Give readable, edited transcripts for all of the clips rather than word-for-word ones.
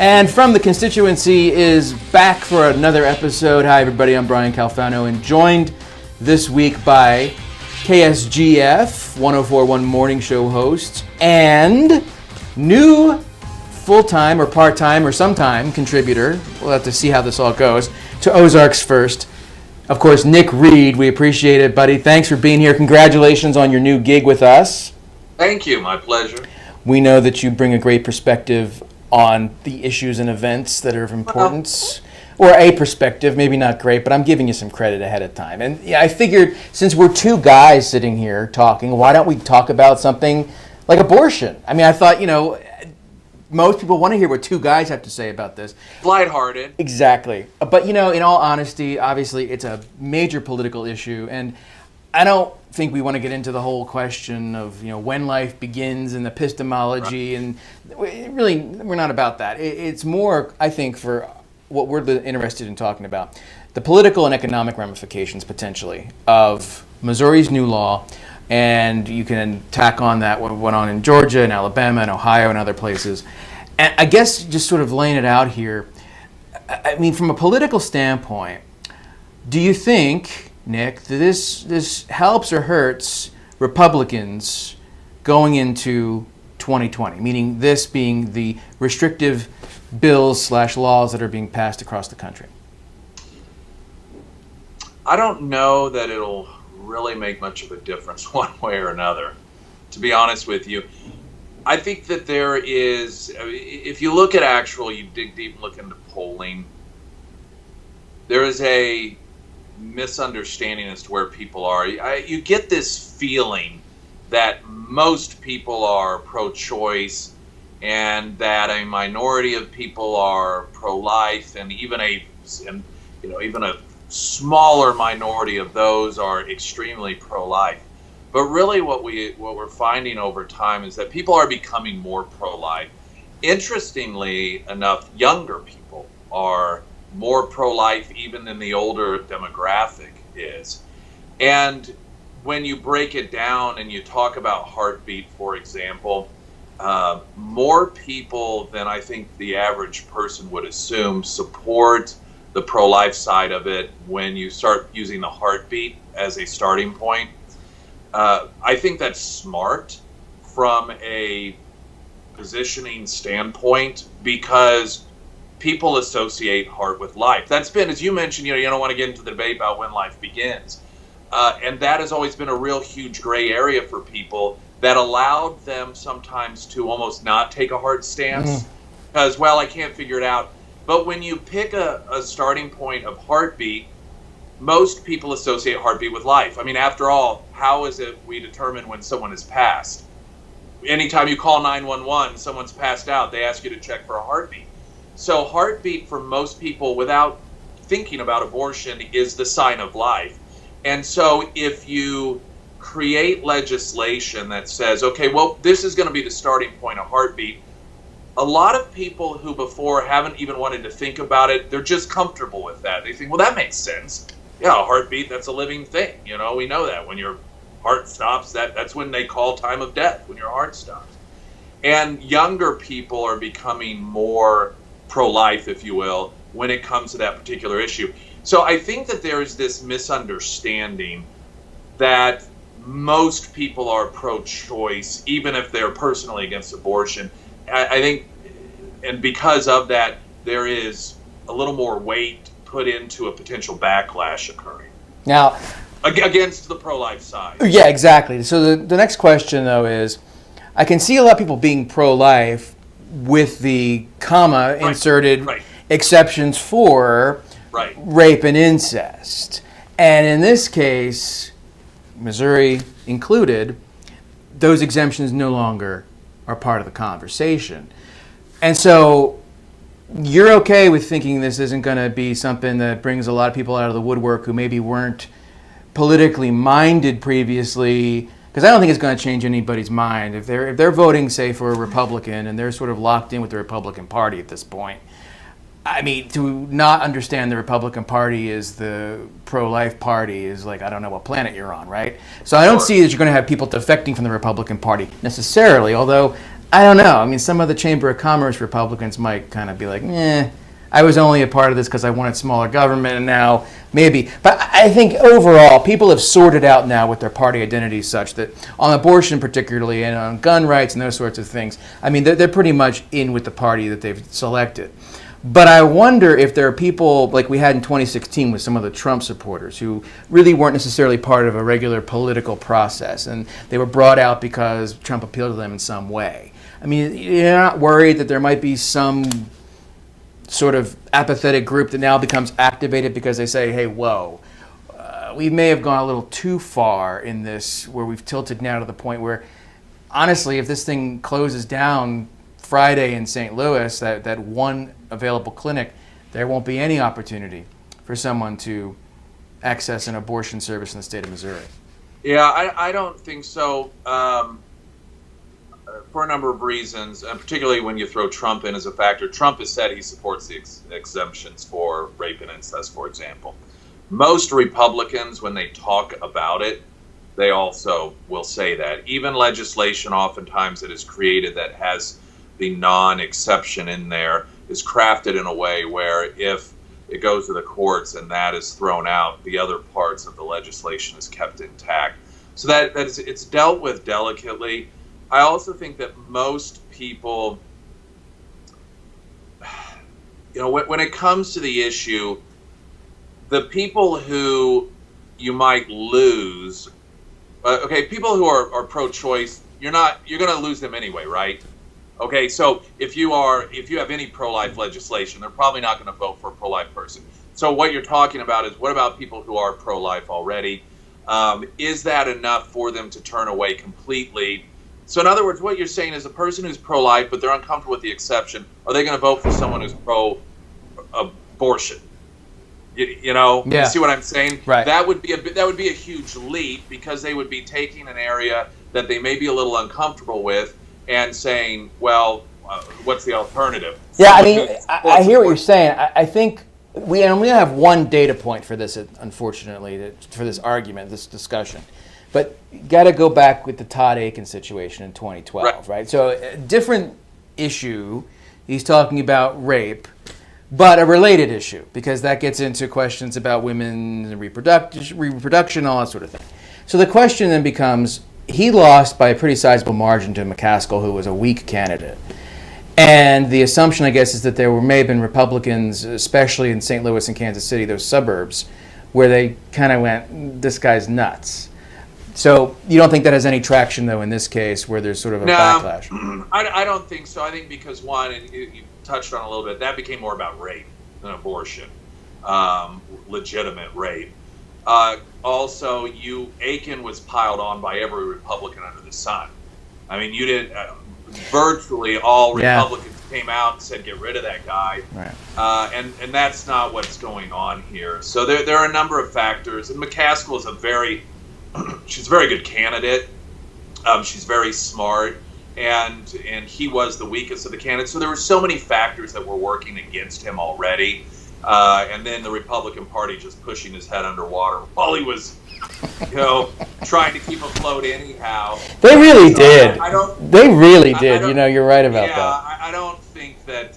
And from the Constituency is back for another episode. Hi, everybody. I'm Brian Calfano, and joined this week by KSGF 1041 morning show host and new full-time or part-time or sometime contributor. We'll have to see how this all goes. To Ozarks First, of course, Nick Reed. We appreciate it, buddy. Thanks for being here. Congratulations on your new gig with us. Thank you. My pleasure. We know that you bring a great perspective on the issues and events that are of importance, or a perspective, maybe not great, but I'm giving you some credit ahead of time. And yeah, I figured since we're two guys sitting here talking, why don't we talk about something like abortion? I mean, I thought, most people want to hear what two guys have to say about this. Lighthearted. Exactly. But, in all honesty, obviously it's a major political issue, and I don't think we want to get into the whole question of when life begins and epistemology, right. And really we're not about that. It's more, I think, for what we're interested in talking about, the political and economic ramifications potentially of Missouri's new law, and you can tack on that what went on in Georgia and Alabama and Ohio and other places. And I guess just sort of laying it out here, I mean, from a political standpoint, do you think, Nick, that this helps or hurts Republicans going into 2020, meaning this being the restrictive bills/laws that are being passed across the country? I don't know that it'll really make much of a difference one way or another, to be honest with you. I think that there is, if you look at you dig deep and look into polling, there is a misunderstanding as to where people are. You get this feeling that most people are pro-choice and that a minority of people are pro-life, and even a smaller minority of those are extremely pro-life. But really what we're finding over time is that people are becoming more pro-life. Interestingly enough, younger people are more pro-life even than the older demographic is. And when you break it down and you talk about heartbeat, for example, more people than I think the average person would assume support the pro-life side of it when you start using the heartbeat as a starting point. I think that's smart from a positioning standpoint because people associate heart with life. That's been, as you mentioned, you don't want to get into the debate about when life begins. And that has always been a real huge gray area for people that allowed them sometimes to almost not take a heart stance because, I can't figure it out. But when you pick a starting point of heartbeat, most people associate heartbeat with life. I mean, after all, how is it we determine when someone is passed? Anytime you call 911, someone's passed out, they ask you to check for a heartbeat. So heartbeat for most people without thinking about abortion is the sign of life. And so if you create legislation that says, okay, this is going to be the starting point of heartbeat, a lot of people who before haven't even wanted to think about it, they're just comfortable with that. They think, that makes sense. Yeah, a heartbeat, that's a living thing. We know that when your heart stops, that's when they call time of death, when your heart stops. And younger people are becoming more pro-life, if you will, when it comes to that particular issue. So I think that there is this misunderstanding that most people are pro-choice, even if they're personally against abortion. I think, and because of that, there is a little more weight put into a potential backlash occurring. Now, against the pro-life side. Yeah, exactly. So the next question, though, is I can see a lot of people being pro-life with the comma inserted exceptions for rape and incest. And in this case, Missouri included, those exemptions no longer are part of the conversation. And so you're okay with thinking this isn't going to be something that brings a lot of people out of the woodwork who maybe weren't politically minded previously, because I don't think it's going to change anybody's mind. If they're voting, say, for a Republican and they're sort of locked in with the Republican Party at this point, I mean, to not understand the Republican Party is the pro-life party is like, I don't know what planet you're on, right? So I don't see that you're going to have people defecting from the Republican Party necessarily, although I don't know. I mean, some of the Chamber of Commerce Republicans might kind of be like, I was only a part of this because I wanted smaller government, and now maybe. But I think overall, people have sorted out now with their party identities such that on abortion particularly and on gun rights and those sorts of things, I mean, they're pretty much in with the party that they've selected. But I wonder if there are people like we had in 2016 with some of the Trump supporters who really weren't necessarily part of a regular political process, and they were brought out because Trump appealed to them in some way. I mean, you're not worried that there might be some sort of apathetic group that now becomes activated because they say, hey, whoa, we may have gone a little too far in this, where we've tilted now to the point where, honestly, if this thing closes down Friday in St. Louis, that one available clinic, there won't be any opportunity for someone to access an abortion service in the state of Missouri. Yeah, I don't think so. For a number of reasons, and particularly when you throw Trump in as a factor. Trump has said he supports the exemptions for rape and incest, for example. Most Republicans, when they talk about it, they also will say that. Even legislation oftentimes that is created that has the non-exception in there is crafted in a way where if it goes to the courts and that is thrown out, the other parts of the legislation is kept intact. So that is, it's dealt with delicately. I also think that most people, when it comes to the issue, the people who you might lose, people who are pro-choice, you're going to lose them anyway, right? Okay, so if you have any pro-life legislation, they're probably not going to vote for a pro-life person. So what you're talking about is, what about people who are pro-life already? Is that enough for them to turn away completely? So in other words, what you're saying is a person who's pro-life, but they're uncomfortable with the exception, are they going to vote for someone who's pro-abortion? Yeah. You see what I'm saying? Right. That would be a huge leap, because they would be taking an area that they may be a little uncomfortable with and saying, well, what's the alternative? Yeah, I mean, I hear what you're saying. I think we only have one data point for this, unfortunately, for this argument, this discussion. But you got to go back with the Todd Aiken situation in 2012, right? So a different issue. He's talking about rape, but a related issue, because that gets into questions about women's reproduction, all that sort of thing. So the question then becomes, he lost by a pretty sizable margin to McCaskill, who was a weak candidate. And the assumption, I guess, is that there may have been Republicans, especially in St. Louis and Kansas City, those suburbs, where they kind of went, this guy's nuts. So you don't think that has any traction, though, in this case, where there's sort of a backlash? I don't think so. I think because, one, and you touched on a little bit, that became more about rape than abortion, legitimate rape. Also, Aiken was piled on by every Republican under the sun. I mean, you did virtually all Republicans came out and said, get rid of that guy. Right. And that's not what's going on here. So there are a number of factors. And McCaskill is she's a very good candidate. She's very smart. And he was the weakest of the candidates. So there were so many factors that were working against him already. And then the Republican Party just pushing his head underwater while he was, trying to keep afloat anyhow. They really did. They really did. You're right about that. Yeah, I don't think that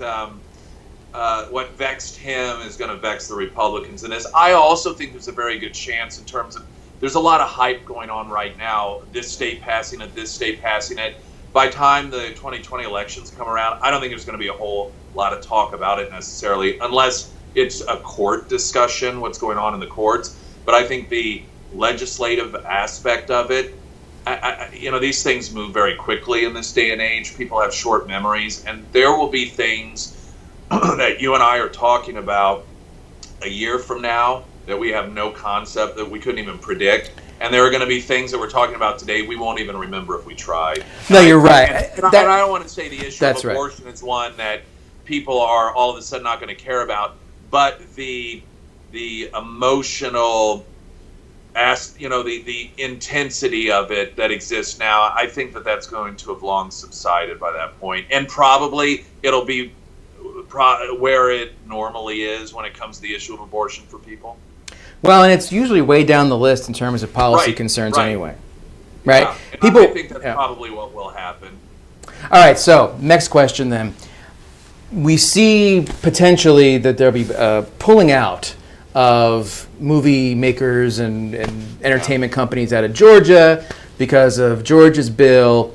what vexed him is going to vex the Republicans in this. I also think there's a very good chance in terms of, there's a lot of hype going on right now, this state passing it, this state passing it. By the time the 2020 elections come around, I don't think there's going to be a whole lot of talk about it necessarily, unless it's a court discussion, what's going on in the courts. But I think the legislative aspect of it, these things move very quickly in this day and age. People have short memories, and there will be things that you and I are talking about a year from now that we have no concept, that we couldn't even predict. And there are going to be things that we're talking about today we won't even remember if we tried. No, you're right. And I don't want to say the issue of abortion right. is one that people are all of a sudden not going to care about, but the emotional, the intensity of it that exists now, I think that that's going to have long subsided by that point. And probably it'll be where it normally is when it comes to the issue of abortion for people. Well, and it's usually way down the list in terms of policy concerns anyway. Right? Yeah. I think that's probably what will happen. All right, so next question then. We see potentially that there'll be pulling out of movie makers and entertainment companies out of Georgia because of Georgia's bill.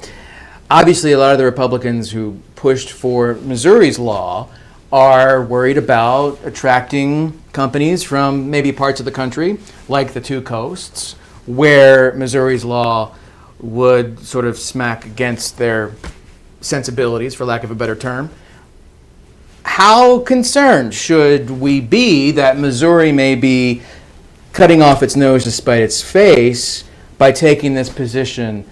Obviously, a lot of the Republicans who pushed for Missouri's law are worried about attracting companies from maybe parts of the country, like the two coasts, where Missouri's law would sort of smack against their sensibilities, for lack of a better term. How concerned should we be that Missouri may be cutting off its nose to spite its face by taking this position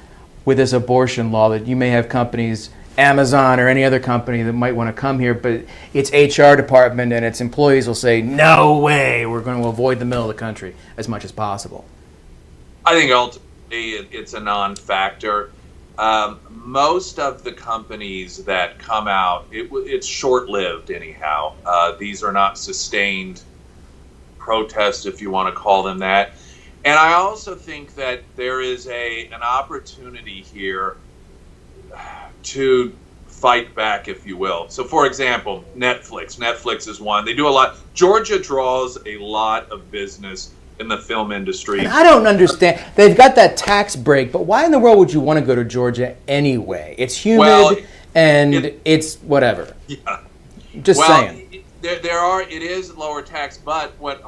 with this abortion law, that you may have companies, Amazon or any other company that might want to come here, but its HR department and its employees will say, no way, we're going to avoid the middle of the country as much as possible? I think ultimately it's a non-factor. Most of the companies that come out, it's short-lived anyhow. These are not sustained protests, if you want to call them that. And I also think that there is an opportunity here to fight back, if you will. So, for example, Netflix. Netflix is one. They do a lot. Georgia draws a lot of business in the film industry. And I don't understand. They've got that tax break, but why in the world would you want to go to Georgia anyway? It's humid it's whatever. Yeah. Just saying. It is lower tax, but what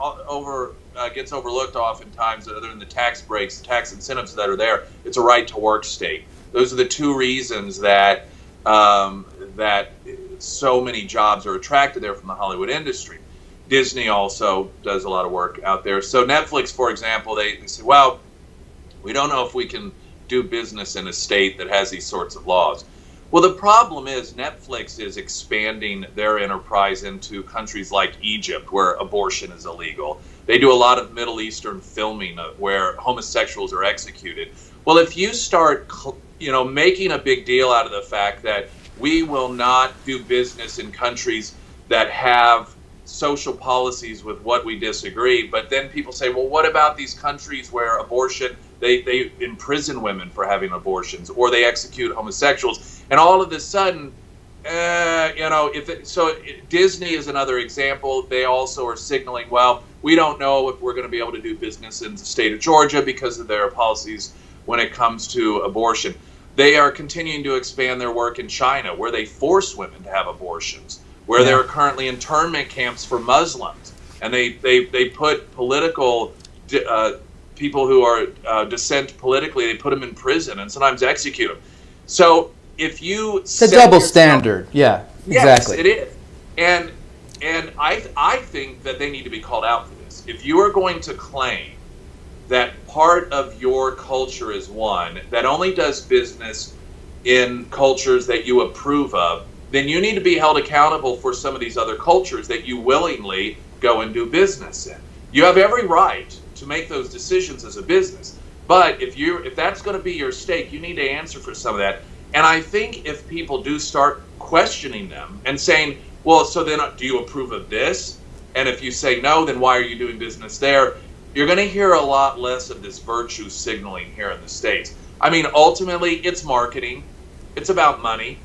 gets overlooked oftentimes, other than the tax breaks, the tax incentives that are there, it's a right to work state. Those are the two reasons that that so many jobs are attracted there from the Hollywood industry. Disney also does a lot of work out there. So Netflix, for example, they say, well, we don't know if we can do business in a state that has these sorts of laws. Well, the problem is Netflix is expanding their enterprise into countries like Egypt, where abortion is illegal. They do a lot of Middle Eastern filming where homosexuals are executed. Well, if you start, making a big deal out of the fact that we will not do business in countries that have social policies with what we disagree, but then people say, well, what about these countries where abortion, they imprison women for having abortions, or they execute homosexuals, and all of a sudden, Disney is another example. They also are signaling, well, we don't know if we're going to be able to do business in the state of Georgia because of their policies when it comes to abortion. They are continuing to expand their work in China, where they force women to have abortions, where there are currently internment camps for Muslims, and they put political people who are dissent politically, they put them in prison and sometimes execute them. So if you it's a double standard, yeah, exactly. Yes, it is, and I think that they need to be called out for this. If you are going to claim that part of your culture is one that only does business in cultures that you approve of, then you need to be held accountable for some of these other cultures that you willingly go and do business in. You have every right to make those decisions as a business, but if that's going to be your stake, you need to answer for some of that. And I think if people do start questioning them and saying, well, so then do you approve of this? And if you say no, then why are you doing business there? You're going to hear a lot less of this virtue signaling here in the States. I mean, ultimately, it's marketing. It's about money.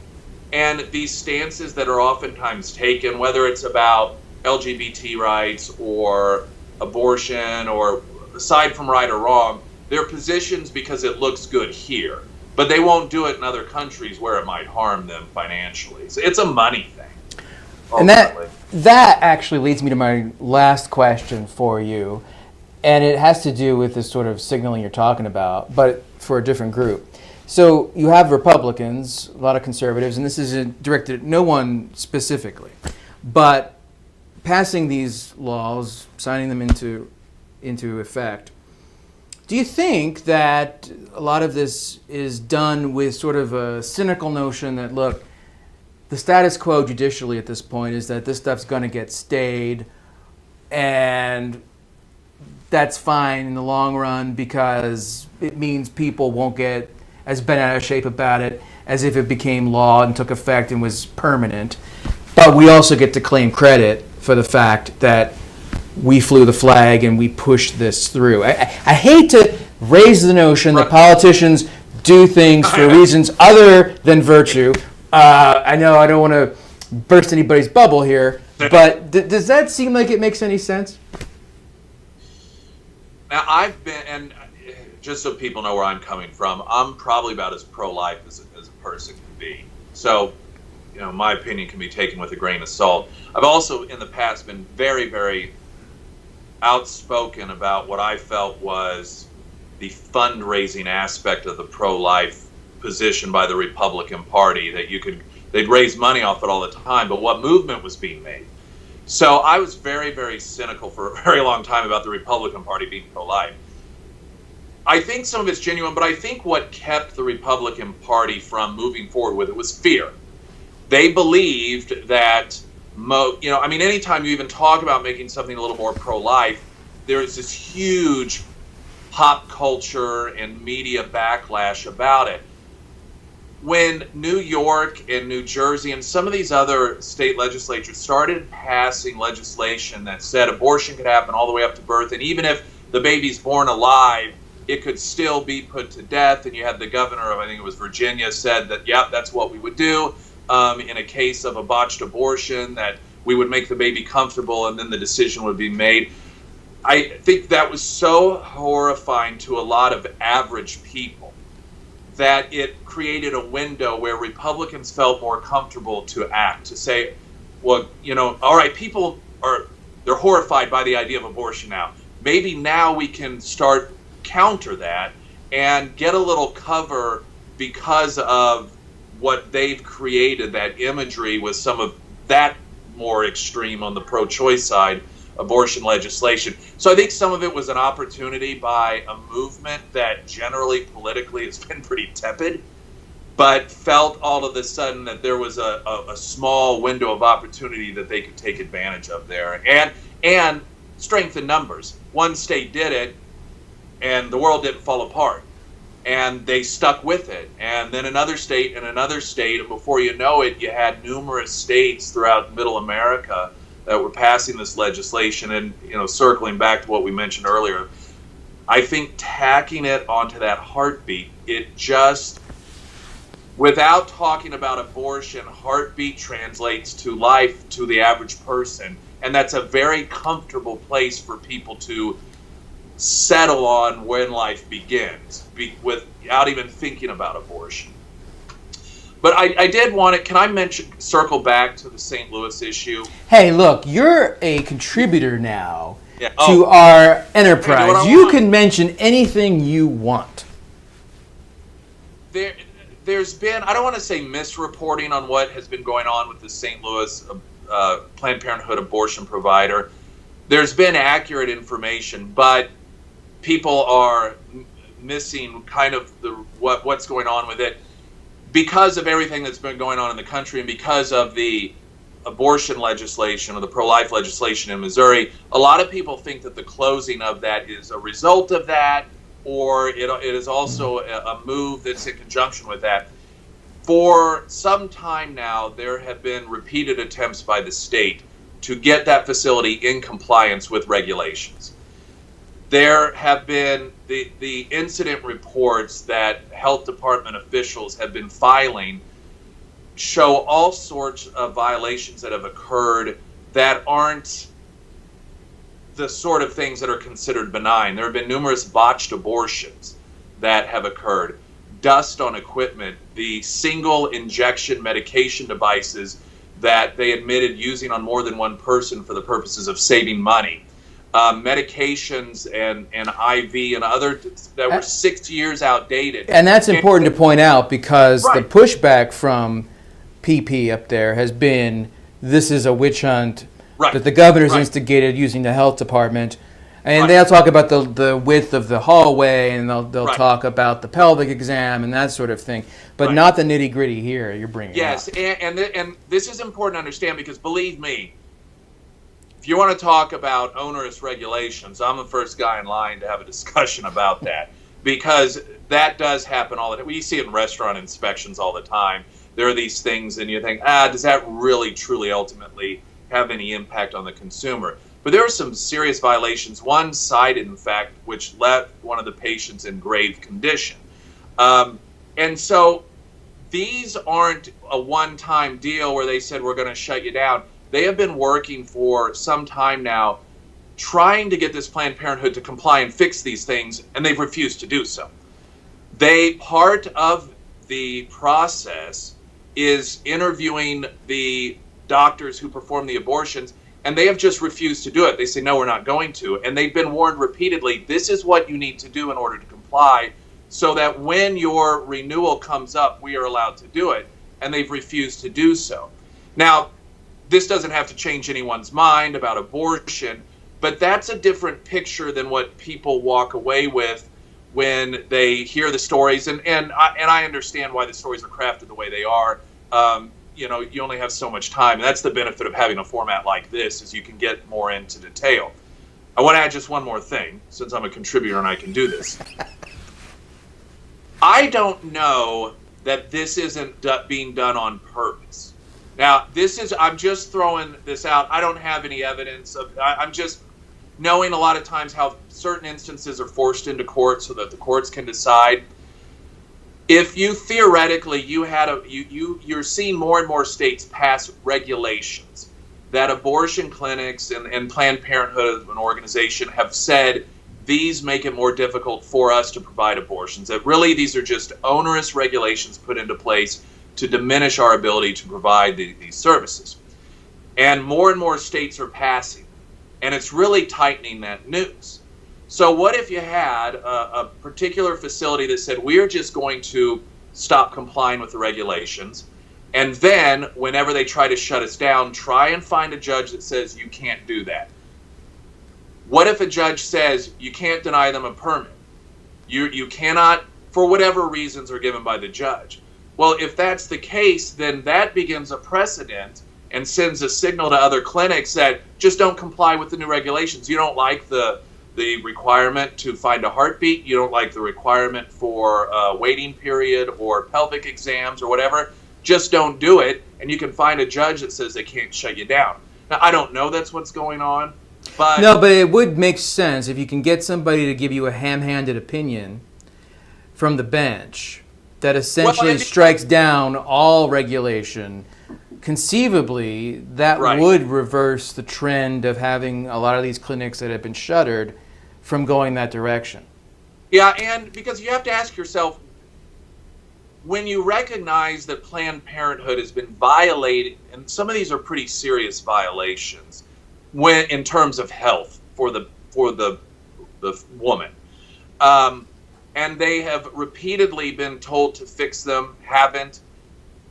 And these stances that are oftentimes taken, whether it's about LGBT rights or abortion, or aside from right or wrong, they're positions because it looks good here. But they won't do it in other countries where it might harm them financially. So it's a money thing. Ultimately. And that actually leads me to my last question for you. And it has to do with this sort of signaling you're talking about, but for a different group. So you have Republicans, a lot of conservatives, and this isn't directed at no one specifically, but passing these laws, signing them into effect. Do you think that a lot of this is done with sort of a cynical notion that, look, the status quo judicially at this point is that this stuff's going to get stayed, and that's fine in the long run because it means people won't get as bent out of shape about it as if it became law and took effect and was permanent. But we also get to claim credit for the fact that we flew the flag and we pushed this through. I hate to raise the notion that politicians do things for reasons other than virtue, I know I don't want to burst anybody's bubble here, but does that seem like it makes any sense? Now, I've been, and just so people know where I'm coming from, I'm probably about as pro-life as a person can be. So, my opinion can be taken with a grain of salt. I've also, in the past, been very, very outspoken about what I felt was the fundraising aspect of the pro-life position by the Republican Party, that they'd raise money off it all the time, but what movement was being made? So I was very, very cynical for a very long time about the Republican Party being pro-life. I think some of it's genuine, but I think what kept the Republican Party from moving forward with it was fear. They believed that, anytime you even talk about making something a little more pro-life, there's this huge pop culture and media backlash about it. When New York and New Jersey and some of these other state legislatures started passing legislation that said abortion could happen all the way up to birth, and even if the baby's born alive, it could still be put to death, and you had the governor of, I think it was Virginia, said that, yep, that's what we would do in a case of a botched abortion, that we would make the baby comfortable and then the decision would be made. I think that was so horrifying to a lot of average people that it created a window where Republicans felt more comfortable to act, to say, well, all right, they're horrified by the idea of abortion now. Maybe now we can start counter that and get a little cover because of what they've created, that imagery with some of that more extreme on the pro-choice side abortion legislation. So I think some of it was an opportunity by a movement that generally politically has been pretty tepid, but felt all of a sudden that there was a small window of opportunity that they could take advantage of there. And strength in numbers. One state did it, and the world didn't fall apart. And they stuck with it. And then another state and another state, and before you know it, you had numerous states throughout Middle America that were passing this legislation. And, circling back to what we mentioned earlier, I think tacking it onto that heartbeat, it just, without talking about abortion, heartbeat translates to life to the average person. And that's a very comfortable place for people to settle on when life begins, without even thinking about abortion. But I did want to, can I circle back to the St. Louis issue? Hey, look, you're a contributor now to our enterprise. You can mention anything you want. There's been, I don't want to say misreporting on what has been going on with the St. Louis Planned Parenthood abortion provider. There's been accurate information, but people are missing kind of what's going on with it because of everything that's been going on in the country, and because of the abortion legislation or the pro-life legislation in Missouri. A lot of people think that the closing of that is a result of that, or it is also a move that's in conjunction with that. For some time now, there have been repeated attempts by the state to get that facility in compliance with regulations. There have been the incident reports that health department officials have been filing show all sorts of violations that have occurred that aren't the sort of things that are considered benign. There have been numerous botched abortions that have occurred, dust on equipment, the single injection medication devices that they admitted using on more than one person for the purposes of saving money, medications and IV and other that were 6 years outdated. And that's important to point out, because Right. the pushback from PP up there has been, this is a witch hunt that the governor's instigated using the health department. And they'll talk about the width of the hallway, and they'll talk about the pelvic exam and that sort of thing, but not the nitty gritty here you're bringing Yes, up. and this is important to understand, because believe me, if you want to talk about onerous regulations, I'm the first guy in line to have a discussion about that, because that does happen all the time. We see it in restaurant inspections all the time. There are these things, and you think, does that really, truly, ultimately have any impact on the consumer? But there are some serious violations. One cited, in fact, which left one of the patients in grave condition. And so these aren't a one-time deal where they said we're going to shut you down. They have been working for some time now trying to get this Planned Parenthood to comply and fix these things, and they've refused to do so. Part of the process is interviewing the doctors who perform the abortions, and they have just refused to do it. They say, no, we're not going to. And they've been warned repeatedly, this is what you need to do in order to comply, so that when your renewal comes up, we are allowed to do it. And they've refused to do so. Now, this doesn't have to change anyone's mind about abortion, but that's a different picture than what people walk away with when they hear the stories. And I understand why the stories are crafted the way they are. You know, you only have so much time. And that's the benefit of having a format like this, is you can get more into detail. I want to add just one more thing, since I'm a contributor and I can do this. I don't know that this isn't being done on purpose. Now, I'm just throwing this out. I don't have any evidence I'm just knowing a lot of times how certain instances are forced into court so that the courts can decide. If you theoretically, you're seeing more and more states pass regulations that abortion clinics and Planned Parenthood as an organization have said, these make it more difficult for us to provide abortions. That really these are just onerous regulations put into place to diminish our ability to provide these services. And more states are passing. And it's really tightening that noose. So what if you had a particular facility that said, we're just going to stop complying with the regulations, and then whenever they try to shut us down, try and find a judge that says you can't do that? What if a judge says you can't deny them a permit? You cannot, for whatever reasons are given by the judge. Well, if that's the case, then that begins a precedent and sends a signal to other clinics that just don't comply with the new regulations. You don't like the requirement to find a heartbeat. You don't like the requirement for a waiting period or pelvic exams or whatever. Just don't do it, and you can find a judge that says they can't shut you down. Now, I don't know that's what's going on. But no, but it would make sense if you can get somebody to give you a ham-handed opinion from the bench that essentially strikes down all regulation. Conceivably, that would reverse the trend of having a lot of these clinics that have been shuttered from going that direction. Yeah, and because you have to ask yourself, when you recognize that Planned Parenthood has been violated, and some of these are pretty serious violations, when in terms of health for the woman, and they have repeatedly been told to fix them, haven't.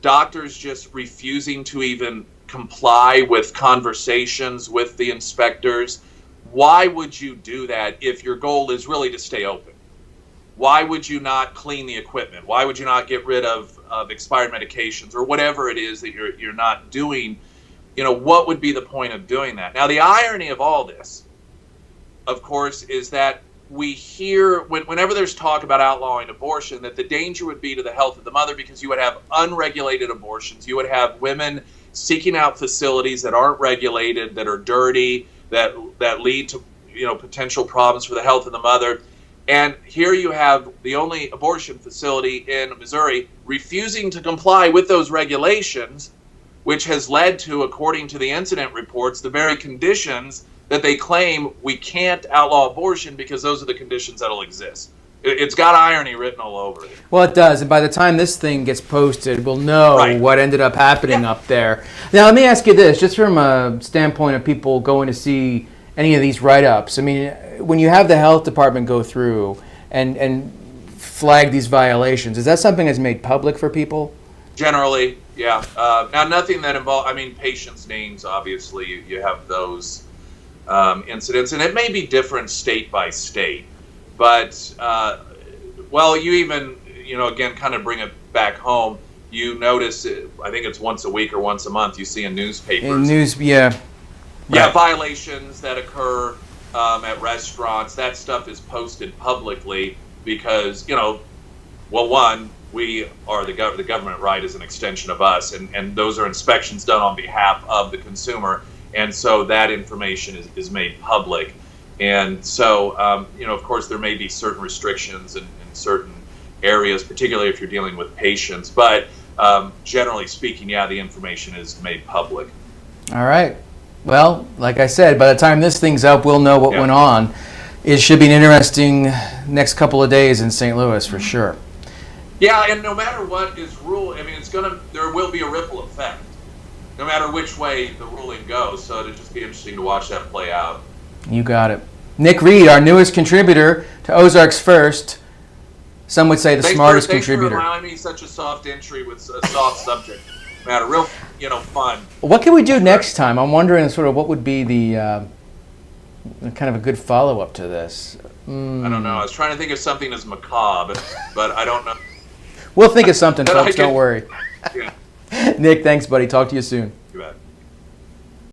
Doctors just refusing to even comply with conversations with the inspectors. Why would you do that if your goal is really to stay open? Why would you not clean the equipment? Why would you not get rid of expired medications or whatever it is that you're not doing? You know, what would be the point of doing that? Now, the irony of all this, of course, is that we hear, whenever there's talk about outlawing abortion, that the danger would be to the health of the mother, because you would have unregulated abortions. You would have women seeking out facilities that aren't regulated, that are dirty, that lead to, you know, potential problems for the health of the mother. And here you have the only abortion facility in Missouri refusing to comply with those regulations, which has led to, according to the incident reports, the very conditions that they claim we can't outlaw abortion because those are the conditions that'll exist. It's got irony written all over it. Well, it does. And by the time this thing gets posted, we'll know what ended up happening up there. Now, let me ask you this, just from a standpoint of people going to see any of these write-ups. I mean, when you have the health department go through and flag these violations, is that something that's made public for people? Generally, yeah. Now, nothing that involves, I mean, patients' names, obviously, you have those incidents, and it may be different state by state, but, well, you even, you know, again, kind of bring it back home, you notice, I think it's once a week or once a month, you see in newspapers. Yeah, violations that occur at restaurants. That stuff is posted publicly because, you know, well, one, we are the government, right, is an extension of us, and those are inspections done on behalf of the consumer, and so that information is made public. And so, you know, of course, there may be certain restrictions in certain areas, particularly if you're dealing with patients, but generally speaking, yeah, the information is made public. All right. Well, like I said, by the time this thing's up, we'll know what went on. It should be an interesting next couple of days in St. Louis for sure. Yeah, and no matter what is ruled, I mean, there will be a ripple effect, no matter which way the ruling goes. So it'll just be interesting to watch that play out. You got it. Nick Reed, our newest contributor to Ozarks First. Some would say the smartest contributor. Thanks for allowing me such a soft entry with a soft subject matter. Real, fun. What can we do next time? I'm wondering sort of what would be the kind of a good follow-up to this. I don't know. I was trying to think of something as macabre, but I don't know. We'll think of something, folks. Don't worry. Yeah. Nick, thanks, buddy. Talk to you soon.